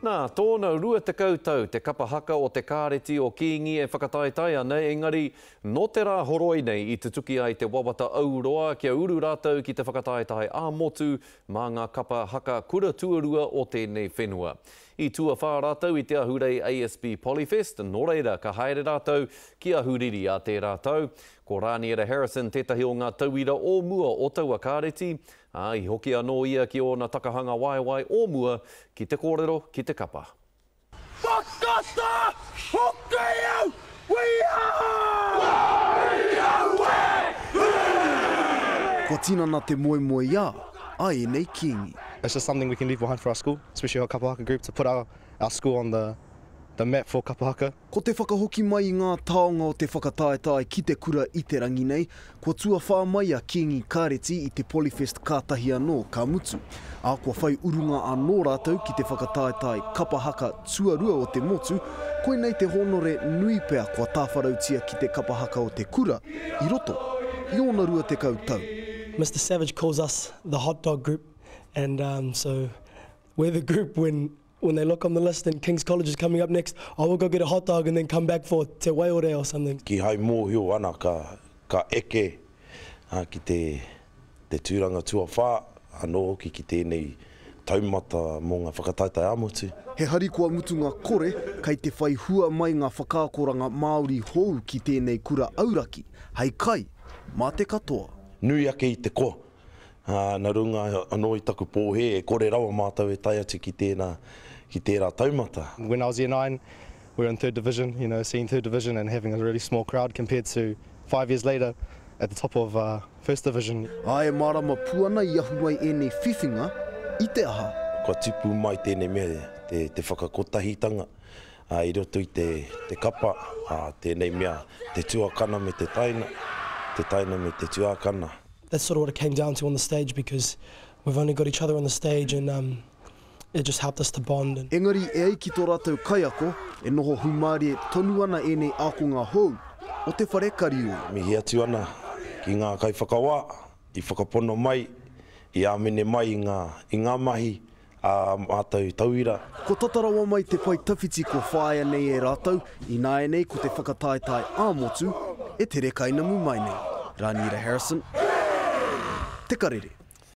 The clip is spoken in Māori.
Nā, tōna rua te kautau, te kapa haka o te kāreti o Kīngi e whakataetai ana, engari no te rā horoi nei I te tuki ai te wawata auroa kia uru rātou ki te whakataetai ā-motu mā ngā kapa haka kura tuarua o tēnei whenua. I tua whā rātou I te ahurei ASB Polyfest, nō reira ka haere rātou ki ahuriri a te rātou. Ko Rāniera Harrison tētahi o ngā tauira o mua o taua kāreti, I hoki anō ia ki o na takahanga waiwai o mua ki te kōrero, ki te kapa. Whakata! Hoki au! Ko tinana te moe moe ia, ai nei Kīngi. It's just something we can leave behind for our school, especially our kapa haka group, to put our school on the map for kapa haka. Ko te whakahoki mai I ngā taonga o te whakataetai ki te kura I te rangi nei, ko tua whā mai a Kīngi kāreti I te Polyfest kātahi anō ka mutu. A kua whai urunga anō rātou ki te whakataetai kapa haka tuarua o te motu, koe nei te honore nui pea kua tāwharautia ki te kapa haka o te kura, I roto, I ona rua te kautau. Mr. Savage calls us the hot dog group, and so we're the group when they look on the list and King's College is coming up next, I will go get a hot dog and then come back for te waeore or something. Ki hai mōhio ana ka eke ki te tūranga tuawhā, anō ki tēnei taumata mō ngā whakataetai ā-motu. He hari kua mutu ngā kore, kai te whai hua mai ngā whakākoranga Māori hou ki tēnei kura auraki, hei kai, mā te katoa. Nui ake I te koa. Nā runga anō I taku pōhe, e kore rawa mātou e tai atu ki tērā taumata. When I was year 9, we were in 3rd division, seeing 3rd division and having a really small crowd compared to 5 years later at the top of 1st division. Ai marama puana I ahu mai e nei whiwhinga I te aha. Kua tupu mai tēnei mea, te whakakotahitanga, I roto I te kapa, tēnei mea, te tuakana me te taina me te tuakana. That's sort of what it came down to on the stage, because we've only got each other on the stage, and it just helped us to bond. Engari e ai ki tō rātou kaiako, e noho humari e tonu ana e nei ākonga hou, o te wharekari o. Mihi atu ana ki ngā kai whakawā, I whakapono mai, I āmene mai I ngā mahi, a mātou tauira. Ko tatarawa mai te pai tawhiti ko whāia nei e rātou, I nā e nei ko te whakataetai ā-motu, e te rekaina mu mai nei. Rāniera Harrison, Te Karere.